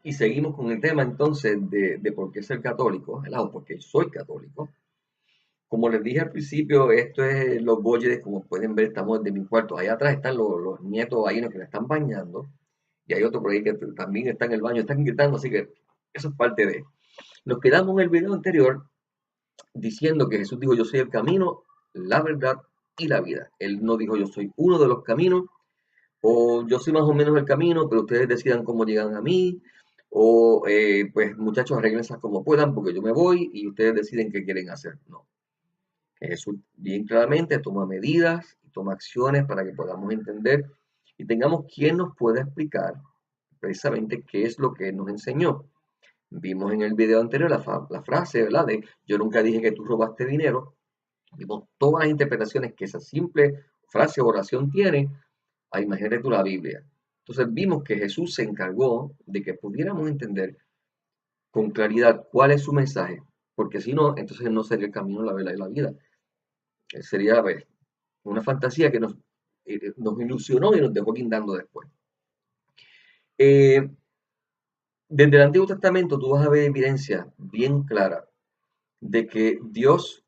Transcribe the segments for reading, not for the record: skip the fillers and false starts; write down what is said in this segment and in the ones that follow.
Y seguimos con el tema entonces de por qué ser católico, ¿verdad? O por qué soy católico. Como les dije al principio, esto es los boyes, como pueden ver, estamos desde mi cuarto. Allá atrás están los nietos ahí que me están bañando. Y hay otro por ahí que también está en el baño, están gritando, así que eso es parte de. Nos quedamos en el video anterior diciendo que Jesús dijo, yo soy el camino, la verdad y la vida. Él no dijo, yo soy uno de los caminos, o yo soy más o menos el camino, pero ustedes decidan cómo llegan a mí, o pues muchachos arréglense como puedan porque yo me voy y ustedes deciden qué quieren hacer. No, Jesús bien claramente toma medidas y toma acciones para que podamos entender y tengamos quien nos pueda explicar precisamente qué es lo que Él nos enseñó. Vimos en el video anterior la frase, ¿verdad? De yo nunca dije que tú robaste dinero. Vimos todas las interpretaciones que esa simple frase o oración tiene. Imagínate tú la Biblia. Entonces vimos que Jesús se encargó de que pudiéramos entender con claridad cuál es su mensaje, porque si no, entonces no sería el camino, la verdad y la vida. Sería pues, una fantasía que nos ilusionó y nos dejó guindando después. Eh, Desde el Antiguo Testamento tú vas a ver evidencia bien clara de que Dios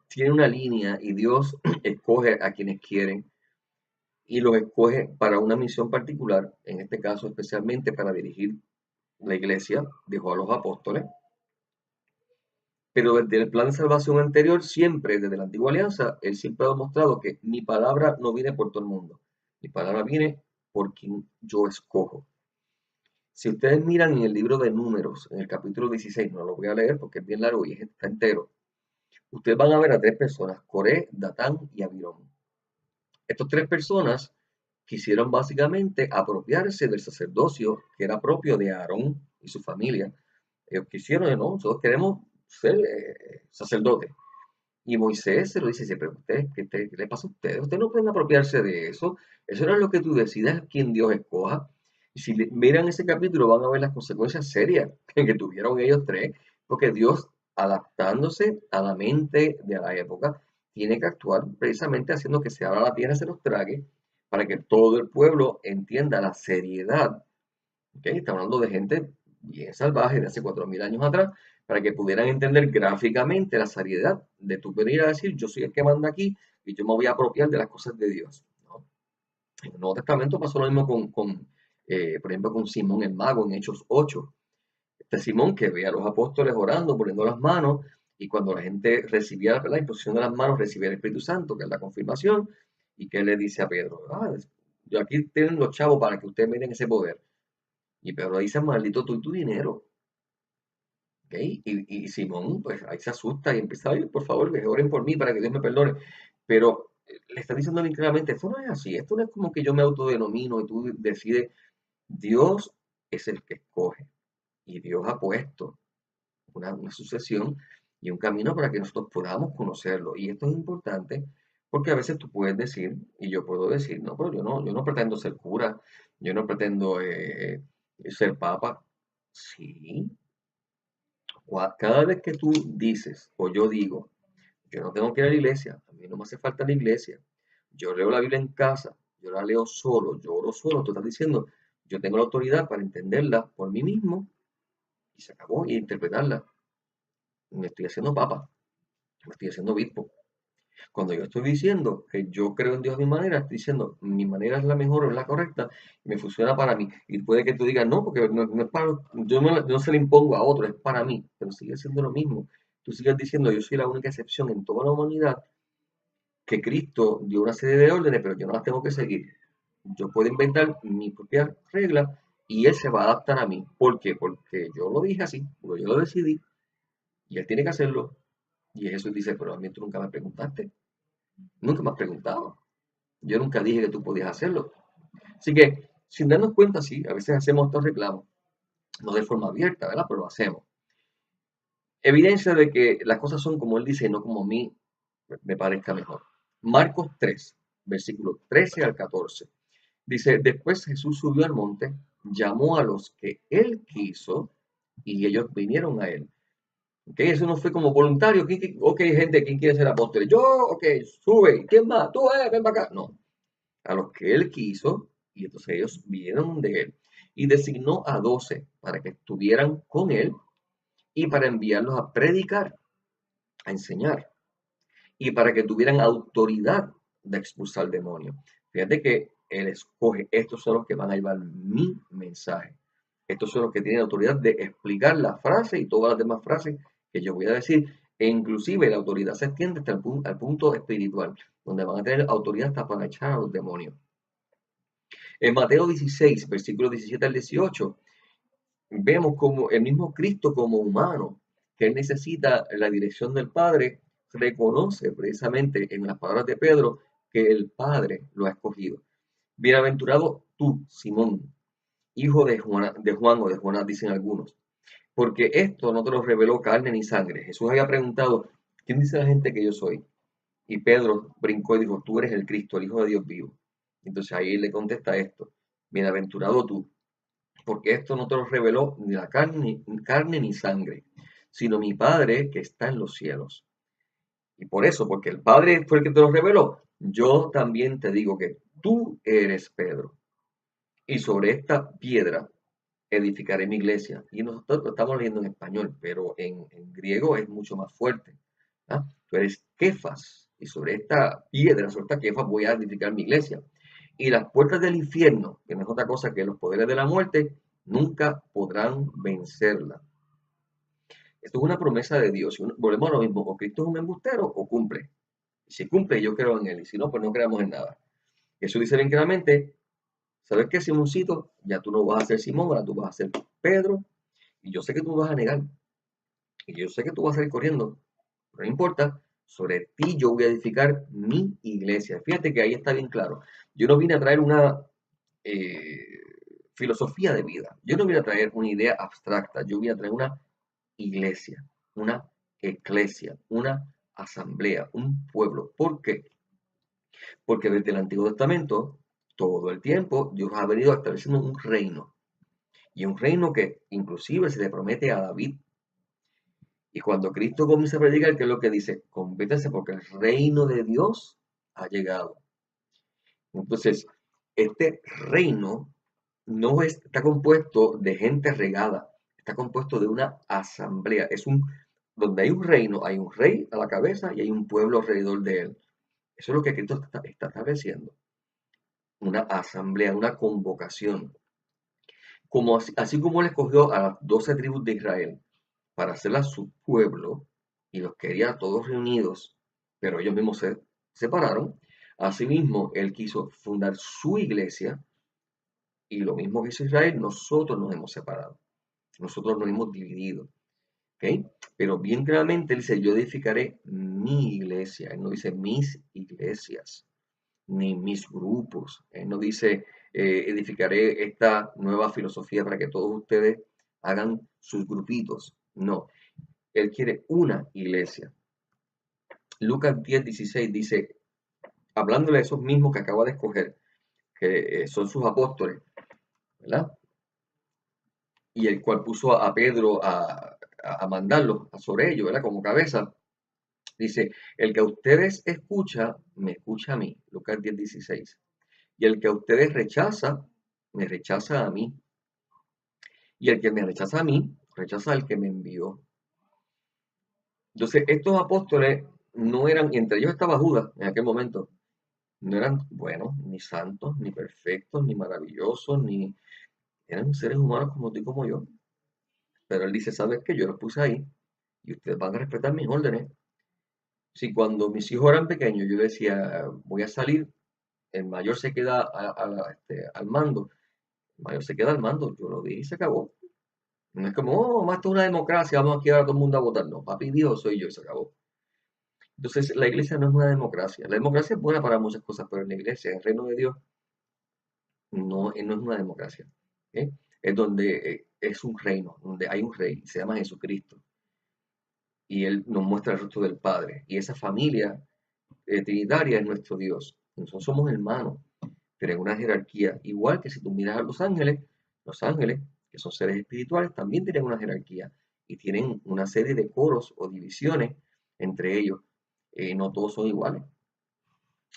tiene una línea y Dios escoge a quienes quieren y los escoge para una misión particular, en este caso especialmente para dirigir la iglesia, dejó a los apóstoles, pero desde el plan de salvación anterior, siempre, desde la antigua alianza, él siempre ha demostrado que mi palabra no viene por todo el mundo, mi palabra viene por quien yo escojo. Si ustedes miran en el libro de Números, en el capítulo 16, no lo voy a leer porque es bien largo y está entero, ustedes van a ver a tres personas, Coré, Datán y Abirón. Estas tres personas quisieron básicamente apropiarse del sacerdocio que era propio de Aarón y su familia. Ellos quisieron, no, nosotros queremos ser sacerdotes. Y Moisés se lo dice, pero usted, ¿qué le pasa a ustedes? Ustedes no pueden apropiarse de eso. Eso no es lo que tú decidas, quién Dios escoja. Y si miran ese capítulo van a ver las consecuencias serias que tuvieron ellos tres, porque Dios, adaptándose a la mente de la época, tiene que actuar precisamente haciendo que se abra la tierra y se los trague, para que todo el pueblo entienda la seriedad. ¿Okay? Está hablando de gente bien salvaje de hace 4000 años atrás, para que pudieran entender gráficamente la seriedad de tu venir a decir, yo soy el que manda aquí y yo me voy a apropiar de las cosas de Dios, ¿no? En el Nuevo Testamento pasó lo mismo por ejemplo, con Simón el mago en Hechos 8. Este Simón que veía a los apóstoles orando, poniendo las manos, y cuando la gente recibía la imposición de las manos, recibía el Espíritu Santo, que es la confirmación, y que le dice a Pedro, yo aquí tienen los chavos para que ustedes miren ese poder. Y Pedro dice, maldito tú y tu dinero. ¿Ok? Y Simón, pues ahí se asusta y empieza a decir, por favor, que oren por mí para que Dios me perdone. Pero le está diciendo bien claramente, esto no es así, esto no es como que yo me autodenomino y tú decides, Dios es el que escoge. Y Dios ha puesto una sucesión y un camino para que nosotros podamos conocerlo. Y esto es importante porque a veces tú puedes decir, y yo puedo decir, no, pero yo no pretendo ser cura, yo no pretendo ser papa. Sí, cada vez que tú dices o yo digo, yo no tengo que ir a la iglesia, a mí no me hace falta la iglesia, yo leo la Biblia en casa, yo la leo solo, yo oro solo, tú estás diciendo, yo tengo la autoridad para entenderla por mí mismo y se acabó y interpretarla. Me estoy haciendo papa, me estoy haciendo obispo. Cuando yo estoy diciendo que yo creo en Dios a mi manera, estoy diciendo mi manera es la mejor o es la correcta y me funciona para mí. Y puede que tú digas, no, porque no es para, yo no se le impongo a otro, es para mí, pero sigue siendo lo mismo. Tú sigues diciendo, yo soy la única excepción en toda la humanidad que Cristo dio una serie de órdenes, pero yo no las tengo que seguir. Yo puedo inventar mi propia regla y Él se va a adaptar a mí. ¿Por qué? Porque yo lo dije así, porque yo lo decidí y Él tiene que hacerlo. Y Jesús dice, pero a mí tú nunca me preguntaste, nunca me has preguntado. Yo nunca dije que tú podías hacerlo. Así que, sin darnos cuenta, sí, a veces hacemos estos reclamos, no de forma abierta, ¿verdad? Pero lo hacemos. Evidencia de que las cosas son como Él dice, no como a mí me parezca mejor. Marcos 3, versículos 13 al 14. Dice, después Jesús subió al monte, llamó a los que Él quiso y ellos vinieron a Él. ¿Ok? Eso no fue como voluntario. Ok, gente, ¿quién quiere ser apóstol? Yo, ok, sube. ¿Quién más? Tú, ven para acá. No, a los que Él quiso y entonces ellos vinieron de Él. y designó a 12 para que estuvieran con él y para enviarlos a predicar, a enseñar y para que tuvieran autoridad de expulsar demonios. Fíjate que él escoge, estos son los que van a llevar mi mensaje. Estos son los que tienen autoridad de explicar la frase y todas las demás frases que yo voy a decir. E inclusive la autoridad se extiende hasta al punto espiritual, donde van a tener autoridad hasta para echar a los demonios. En Mateo 16, versículos 17 al 18, vemos como el mismo Cristo como humano, que él necesita la dirección del Padre, reconoce precisamente en las palabras de Pedro que el Padre lo ha escogido. Bienaventurado tú, Simón, hijo de Juan o de Jonás, dicen algunos, porque esto no te lo reveló carne ni sangre. Jesús había preguntado, ¿quién dice la gente que yo soy? Y Pedro brincó y dijo, tú eres el Cristo, el Hijo de Dios vivo. Entonces ahí él le contesta esto, bienaventurado tú, porque esto no te lo reveló ni la carne ni sangre, sino mi Padre que está en los cielos. Y por eso, porque el Padre fue el que te lo reveló, yo también te digo que tú eres Pedro. Y sobre esta piedra edificaré mi iglesia. Y nosotros lo estamos leyendo en español, pero en griego es mucho más fuerte. ¿Ah? Tú eres Kefas, y sobre esta piedra, sobre esta Kefas, voy a edificar mi iglesia. Y las puertas del infierno, que no es otra cosa que los poderes de la muerte, nunca podrán vencerla. Esto es una promesa de Dios. Volvemos a lo mismo, o Cristo es un embustero o cumple. Y si cumple, yo creo en él, y si no, pues no creamos en nada. Eso dice bien claramente, ¿sabes qué, Simoncito? Ya tú no vas a ser Simón, ahora tú vas a ser Pedro, y yo sé que tú vas a negar, y yo sé que tú vas a salir corriendo, pero no importa, sobre ti yo voy a edificar mi iglesia. Fíjate que ahí está bien claro. Yo no vine a traer una eh, filosofía de vida, yo no vine a traer una idea abstracta, yo vine a traer una iglesia, una eclesia, una asamblea, un pueblo. ¿Por qué? Porque desde el Antiguo Testamento, todo el tiempo, Dios ha venido estableciendo un reino. Y un reino que inclusive se le promete a David. Y cuando Cristo comienza a predicar, ¿qué es lo que dice? Convéntanse porque el reino de Dios ha llegado. Entonces, este reino no está compuesto de gente regada, está compuesto de una asamblea. Donde hay un reino, hay un rey a la cabeza y hay un pueblo alrededor de él. Eso es lo que Cristo está estableciendo. Una asamblea, una convocación. Así como él escogió a las 12 tribus de Israel para hacerlas su pueblo y los quería todos reunidos, pero ellos mismos se separaron. Asimismo, él quiso fundar su iglesia y lo mismo que hizo Israel, nosotros nos hemos separado, nosotros nos hemos dividido. ¿Ok? Pero bien claramente él dice, yo edificaré mi iglesia, él no dice mis iglesias, ni mis grupos, él no dice, edificaré esta nueva filosofía para que todos ustedes hagan sus grupitos, no, él quiere una iglesia. Lucas 10:16 dice, hablándole a esos mismos que acaba de escoger, que son sus apóstoles, ¿verdad? Y el cual puso a Pedro a mandarlos sobre ellos, ¿verdad? Como cabeza. Dice, el que a ustedes escucha, me escucha a mí. Lucas 10:16. Y el que a ustedes rechaza, me rechaza a mí. Y el que me rechaza a mí, rechaza al que me envió. Entonces, estos apóstoles no eran, y entre ellos estaba Judas en aquel momento, no eran buenos, ni santos, ni perfectos, ni maravillosos, ni eran seres humanos como tú y como yo. Pero él dice, ¿sabes qué? Yo los puse ahí y ustedes van a respetar mis órdenes. Si cuando mis hijos eran pequeños yo decía, voy a salir, el mayor se queda al mando, el mayor se queda al mando, yo lo dije y se acabó. No es como, oh, más esto es una democracia, vamos aquí a todo el mundo a votar. No, papi Dios soy yo y se acabó. Entonces, la iglesia no es una democracia. La democracia es buena para muchas cosas, pero en la iglesia, en el reino de Dios, no es una democracia. ¿Ok? Es donde es un reino, donde hay un rey, se llama Jesucristo. Y Él nos muestra el rostro del Padre. Y esa familia trinitaria es nuestro Dios. Nosotros somos hermanos, pero en una jerarquía. Igual que si tú miras a los ángeles, que son seres espirituales, también tienen una jerarquía y tienen una serie de coros o divisiones entre ellos. No todos son iguales.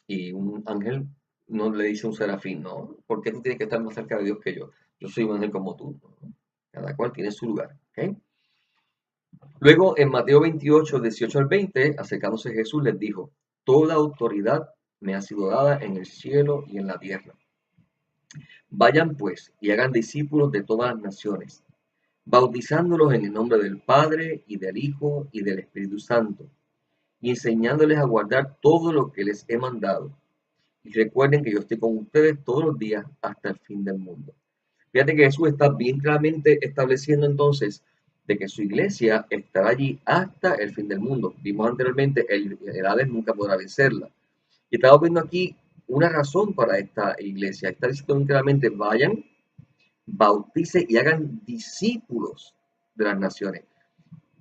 Y un ángel no le dice a un serafín, no, ¿por qué tú tienes que estar más cerca de Dios que yo? Yo soy un ángel como tú. ¿No? Cada cual tiene su lugar. ¿Ok? Luego, en Mateo 28, 18 al 20, acercándose Jesús, les dijo, toda autoridad me ha sido dada en el cielo y en la tierra. Vayan pues y hagan discípulos de todas las naciones, bautizándolos en el nombre del Padre y del Hijo y del Espíritu Santo, y enseñándoles a guardar todo lo que les he mandado. Y recuerden que yo estoy con ustedes todos los días hasta el fin del mundo. Fíjate que Jesús está bien claramente estableciendo entonces de que su iglesia estará allí hasta el fin del mundo. Vimos anteriormente, el Hades nunca podrá vencerla. Y estamos viendo aquí una razón para esta iglesia. Está diciendo bien claramente, vayan, bauticen y hagan discípulos de las naciones.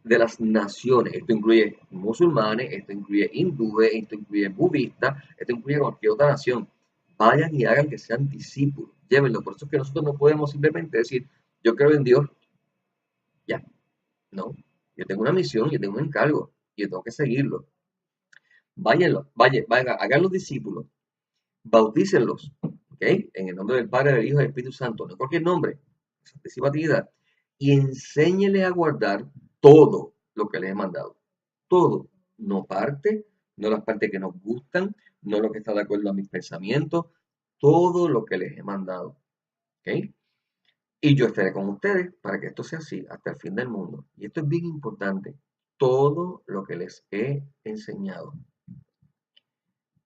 De las naciones. Esto incluye musulmanes, esto incluye hindúes, esto incluye budistas, esto incluye cualquier otra nación. Vayan y hagan que sean discípulos. Llévenlo. Por eso es que nosotros no podemos simplemente decir, yo creo en Dios, ya. No. Yo tengo una misión, yo tengo un encargo, y yo tengo que seguirlo. Váyanlo, vayan, hagan los discípulos, bautícenlos, ¿ok? En el nombre del Padre, del Hijo y del Espíritu Santo, no cualquier nombre, santísima Trinidad, y enséñeles a guardar todo lo que les he mandado. Todo, no parte, no las partes que nos gustan, no lo que está de acuerdo a mis pensamientos, todo lo que les he mandado, ¿ok? Y yo estaré con ustedes para que esto sea así hasta el fin del mundo. Y esto es bien importante, todo lo que les he enseñado.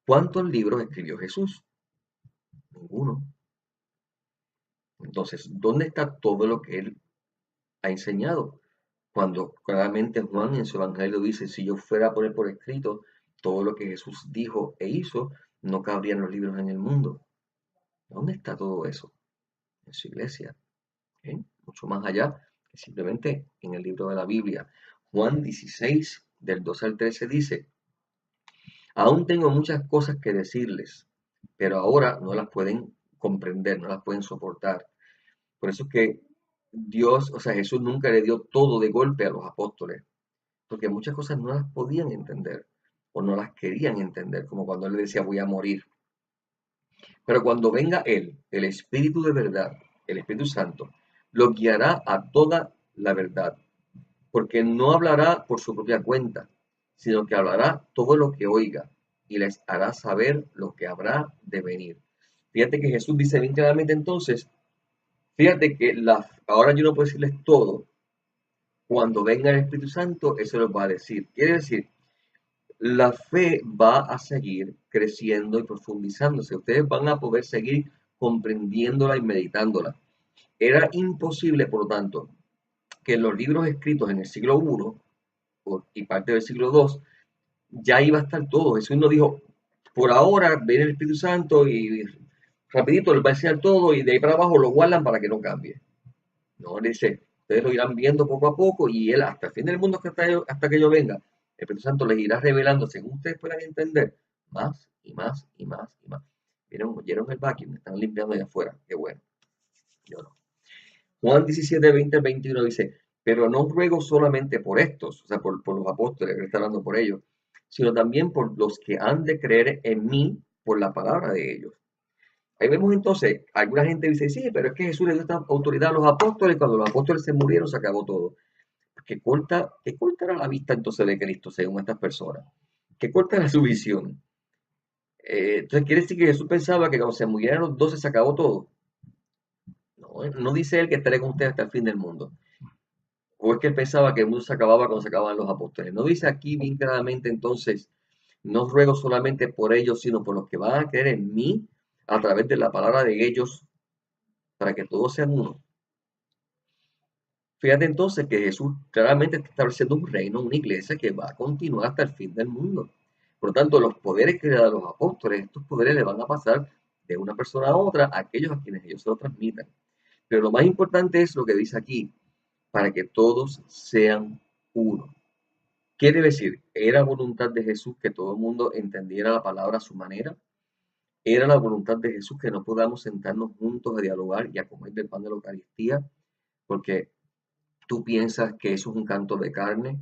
¿Cuántos libros escribió Jesús? Ninguno. Entonces, ¿dónde está todo lo que él ha enseñado? Cuando claramente Juan en su evangelio dice, si yo fuera a poner por escrito todo lo que Jesús dijo e hizo, no cabrían los libros en el mundo. ¿Dónde está todo eso? En su iglesia. ¿Ok? Mucho más allá que simplemente en el libro de la Biblia. Juan 16, del 12 al 13 dice, aún tengo muchas cosas que decirles, pero ahora no las pueden comprender, no las pueden soportar. Por eso es que Dios, o sea, Jesús nunca le dio todo de golpe a los apóstoles, porque muchas cosas no las podían entender o no las querían entender, como cuando él le decía voy a morir. Pero cuando venga Él, el Espíritu de verdad, el Espíritu Santo, lo guiará a toda la verdad, porque no hablará por su propia cuenta, sino que hablará todo lo que oiga y les hará saber lo que habrá de venir. Fíjate que Jesús dice bien claramente entonces, fíjate que ahora yo no puedo decirles todo, cuando venga el Espíritu Santo, eso lo va a decir. Quiere decir, la fe va a seguir creciendo y profundizándose. Ustedes van a poder seguir comprendiéndola y meditándola. Era imposible, por lo tanto, que en los libros escritos en el siglo I y parte del siglo II ya iba a estar todo. Jesús no dijo, por ahora viene el Espíritu Santo y rapidito les va a enseñar todo y de ahí para abajo lo guardan para que no cambie. No, él dice, ustedes lo irán viendo poco a poco y él hasta el fin del mundo hasta que yo venga, el Espíritu Santo les irá revelando según ustedes puedan entender más y más y más y más. ¿Vieron el vacuum? Me están limpiando allá afuera. Qué bueno. Yo no. Juan 17, 20 al 21 dice, pero no ruego solamente por estos, o sea, por los apóstoles, que está hablando por ellos, sino también por los que han de creer en mí por la palabra de ellos. Ahí vemos entonces, alguna gente dice, sí, pero es que Jesús le dio esta autoridad a los apóstoles, cuando los apóstoles se murieron se acabó todo. ¿Qué corta era la vista entonces de Cristo según estas personas? ¿Qué corta era su visión? Entonces quiere decir que Jesús pensaba que cuando se murieran los 12 se acabó todo. No, no dice él que estaré con ustedes hasta el fin del mundo. O es que él pensaba que el mundo se acababa cuando se acababan los apóstoles. No dice aquí bien claramente entonces, no ruego solamente por ellos, sino por los que van a creer en mí a través de la palabra de ellos, para que todos sean uno. Fíjate entonces que Jesús claramente está estableciendo un reino, una iglesia que va a continuar hasta el fin del mundo. Por lo tanto, los poderes que le dan los apóstoles, estos poderes le van a pasar de una persona a otra a aquellos a quienes ellos se lo transmitan. Pero lo más importante es lo que dice aquí, para que todos sean uno. Quiere decir, ¿era voluntad de Jesús que todo el mundo entendiera la palabra a su manera? ¿Era la voluntad de Jesús que no podamos sentarnos juntos a dialogar y a comer del pan de la Eucaristía? Porque tú piensas que eso es un canto de carne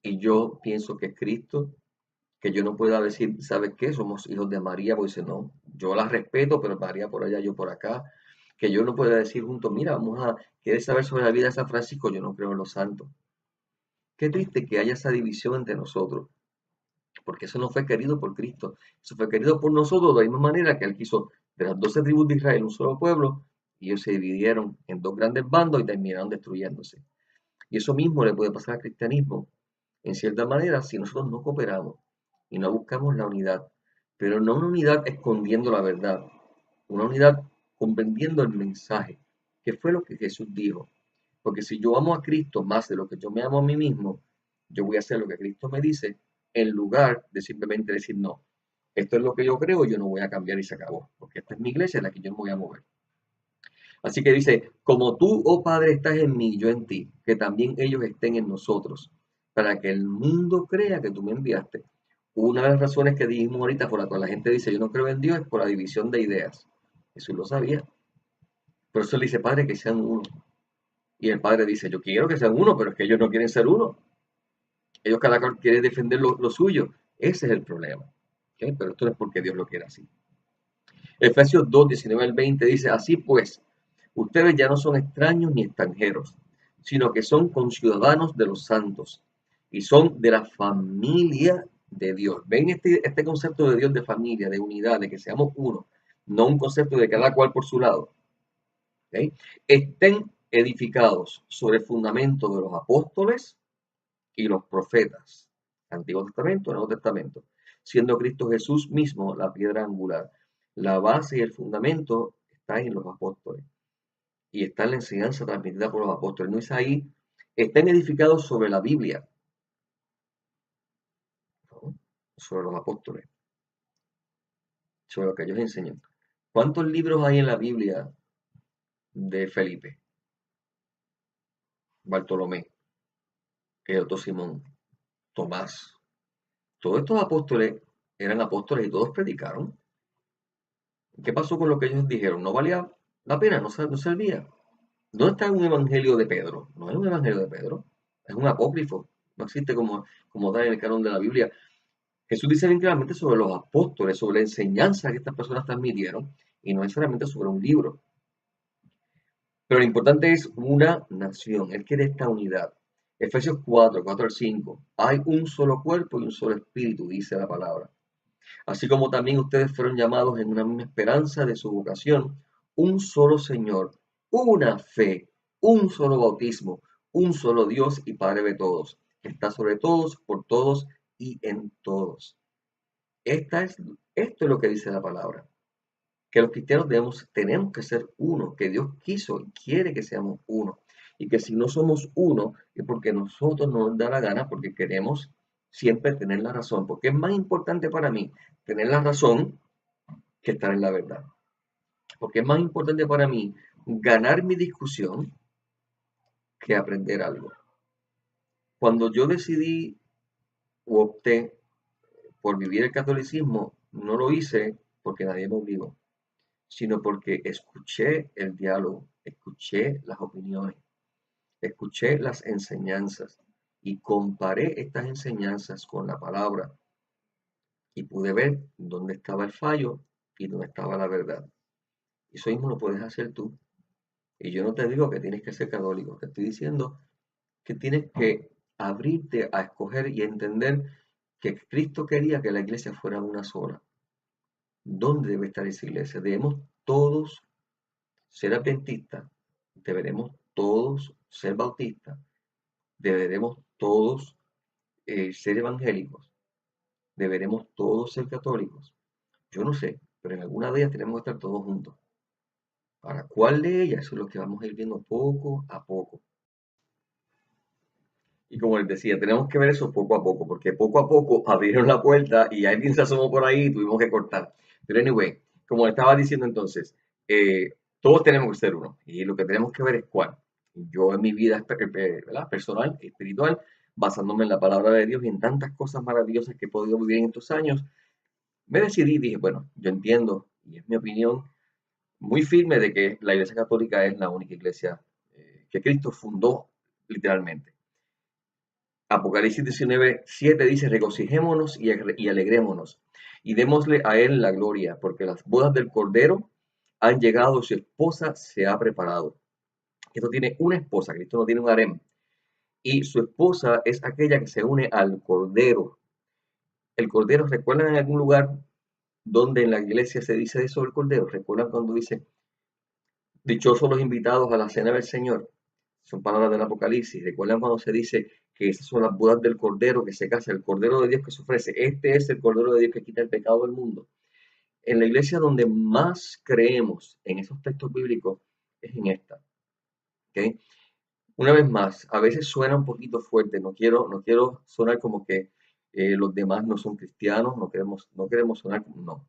y yo pienso que es Cristo, que yo no pueda decir, ¿sabes qué? Somos hijos de María, pues dice, no, yo la respeto, pero María por allá, yo por acá. Que yo no pueda decir junto, mira, ¿quieres saber sobre la vida de San Francisco? Yo no creo en los santos. Qué triste que haya esa división entre nosotros, porque eso no fue querido por Cristo. Eso fue querido por nosotros de la misma manera que Él quiso de las 12 tribus de Israel un solo pueblo, y ellos se dividieron en dos grandes bandos y terminaron destruyéndose. Y eso mismo le puede pasar al cristianismo, en cierta manera, si nosotros no cooperamos y no buscamos la unidad, pero no una unidad escondiendo la verdad, una unidad comprendiendo el mensaje, que fue lo que Jesús dijo. Porque si yo amo a Cristo más de lo que yo me amo a mí mismo, yo voy a hacer lo que Cristo me dice, en lugar de simplemente decir, no, esto es lo que yo creo, yo no voy a cambiar y se acabó, porque esta es mi iglesia en la que yo me voy a mover. Así que dice, como tú, oh Padre, estás en mí, yo en ti, que también ellos estén en nosotros, para que el mundo crea que tú me enviaste. Una de las razones que dijimos ahorita por la cual la gente dice, yo no creo en Dios, es por la división de ideas. Jesús lo sabía. Por eso le dice, Padre, que sean uno. Y el Padre dice, yo quiero que sean uno, pero es que ellos no quieren ser uno. Ellos cada cual quiere defender lo suyo. Ese es el problema. ¿Ok? Pero esto no es porque Dios lo quiera así. Efesios 2, 19 al 20 dice, así pues, ustedes ya no son extraños ni extranjeros, sino que son conciudadanos de los santos y son de la familia de Dios. ¿Ven este concepto de Dios de familia, de unidad, de que seamos uno? No un concepto de cada cual por su lado. ¿Ok? Estén edificados sobre el fundamento de los apóstoles y los profetas, Antiguo Testamento, Nuevo Testamento, siendo Cristo Jesús mismo la piedra angular. La base y el fundamento está en los apóstoles y está en la enseñanza transmitida por los apóstoles. No es ahí, están edificados sobre la Biblia, ¿no? Sobre los apóstoles, sobre lo que ellos enseñan. ¿Cuántos libros hay en la Biblia de Felipe, Bartolomé, Otto Simón, Tomás? Todos estos apóstoles eran apóstoles y todos predicaron. ¿Qué pasó con lo que ellos dijeron? No valía la pena, no servía. ¿Dónde está un evangelio de Pedro? No es un evangelio de Pedro, es un apócrifo. No existe como tal en el canon de la Biblia. Jesús dice bien claramente sobre los apóstoles, sobre la enseñanza que estas personas transmitieron, y no necesariamente sobre un libro. Pero lo importante es una nación. Él quiere esta unidad. Efesios 4, 4 al 5. Hay un solo cuerpo y un solo espíritu, dice la palabra. Así como también ustedes fueron llamados en una misma esperanza de su vocación, un solo Señor, una fe, un solo bautismo, un solo Dios y Padre de todos, que está sobre todos, por todos y en todos. Esto es lo que dice la palabra, que los cristianos tenemos que ser uno, que Dios quiso y quiere que seamos uno, y que si no somos uno es porque nosotros no nos da la gana, porque queremos siempre tener la razón, porque es más importante para mí tener la razón que estar en la verdad, porque es más importante para mí ganar mi discusión que aprender algo. Cuando yo decidí o opté por vivir el catolicismo, no lo hice porque nadie me obligó, sino porque escuché el diálogo, escuché las opiniones, escuché las enseñanzas y comparé estas enseñanzas con la palabra y pude ver dónde estaba el fallo y dónde estaba la verdad. Y eso mismo lo puedes hacer tú. Y yo no te digo que tienes que ser católico, te estoy diciendo que tienes que abrirte a escoger y a entender que Cristo quería que la iglesia fuera una sola. ¿Dónde debe estar esa iglesia? Debemos todos ser adventistas, deberemos todos ser bautistas, deberemos todos ser evangélicos, deberemos todos ser católicos. Yo no sé, pero en alguna de ellas tenemos que estar todos juntos. ¿Para cuál de ellas? Eso es lo que vamos a ir viendo poco a poco. Y como les decía, tenemos que ver eso poco a poco, porque poco a poco abrieron la puerta y alguien se asomó por ahí y tuvimos que cortar. Pero anyway, como estaba diciendo entonces, todos tenemos que ser uno y lo que tenemos que ver es cuál. Yo en mi vida ¿verdad? Personal, espiritual, basándome en la palabra de Dios y en tantas cosas maravillosas que he podido vivir en estos años, me decidí y dije, bueno, yo entiendo, y es mi opinión muy firme de que la Iglesia Católica es la única iglesia que Cristo fundó literalmente. Apocalipsis 19, 7 dice, regocijémonos y alegrémonos y démosle a él la gloria, porque las bodas del Cordero han llegado, su esposa se ha preparado. Cristo tiene una esposa, Cristo no tiene un harem. Y su esposa es aquella que se une al Cordero. El Cordero, ¿recuerdan en algún lugar donde en la iglesia se dice eso del Cordero? ¿Recuerdan cuando dice, dichosos los invitados a la cena del Señor? Son palabras del Apocalipsis. ¿Recuerdan cuando se dice que esas son las bodas del Cordero que se casa, el Cordero de Dios que se ofrece? Este es el Cordero de Dios que quita el pecado del mundo. En la iglesia donde más creemos en esos textos bíblicos es en esta. ¿Okay? Una vez más, a veces suena un poquito fuerte, no quiero sonar como que los demás no son cristianos, no queremos sonar como no.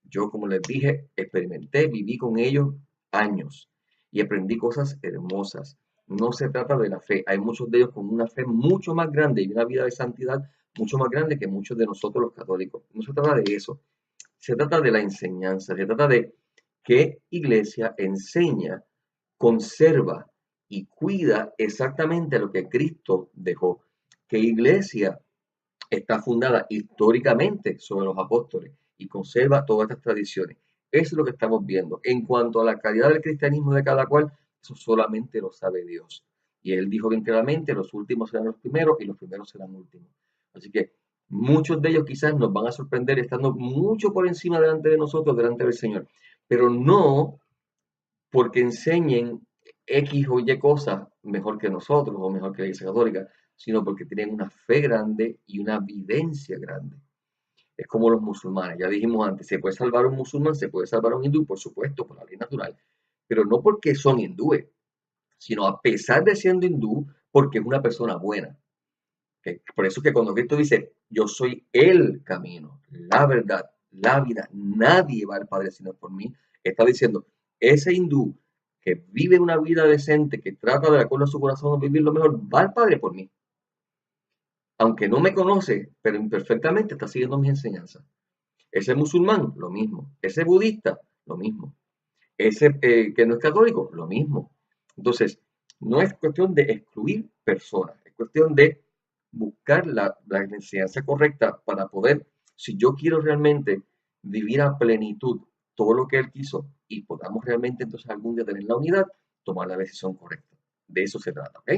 Yo, como les dije, experimenté, viví con ellos años y aprendí cosas hermosas. No se trata de la fe, hay muchos de ellos con una fe mucho más grande y una vida de santidad mucho más grande que muchos de nosotros los católicos. No se trata de eso, se trata de la enseñanza, se trata de qué iglesia enseña, conserva y cuida exactamente lo que Cristo dejó. ¿Qué iglesia está fundada históricamente sobre los apóstoles y conserva todas estas tradiciones? Eso es lo que estamos viendo. En cuanto a la calidad del cristianismo de cada cual, eso solamente lo sabe Dios. Y él dijo bien claramente, los últimos serán los primeros y los primeros serán últimos. Así que muchos de ellos quizás nos van a sorprender estando mucho por encima delante de nosotros, delante del Señor. Pero no porque enseñen X o Y cosas mejor que nosotros o mejor que la Iglesia Católica, sino porque tienen una fe grande y una vivencia grande. Es como los musulmanes, ya dijimos antes, se puede salvar un musulmán, se puede salvar un hindú, por supuesto, por la ley natural, pero no porque son hindúes, sino a pesar de siendo hindú, porque es una persona buena. ¿Okay? Por eso que cuando Cristo dice, yo soy el camino, la verdad, la vida, nadie va al Padre sino por mí, está diciendo, ese hindú que vive una vida decente, que trata de acuerdo a su corazón vivir lo mejor, va al Padre por mí. Aunque no me conoce, pero imperfectamente está siguiendo mis enseñanzas. Ese musulmán, lo mismo. Ese budista, lo mismo. Ese que no es católico, lo mismo. Entonces, no es cuestión de excluir personas, es cuestión de buscar la enseñanza correcta para poder, si yo quiero realmente vivir a plenitud todo lo que él quiso y podamos realmente entonces algún día tener la unidad, tomar la decisión correcta. De eso se trata, ¿ok?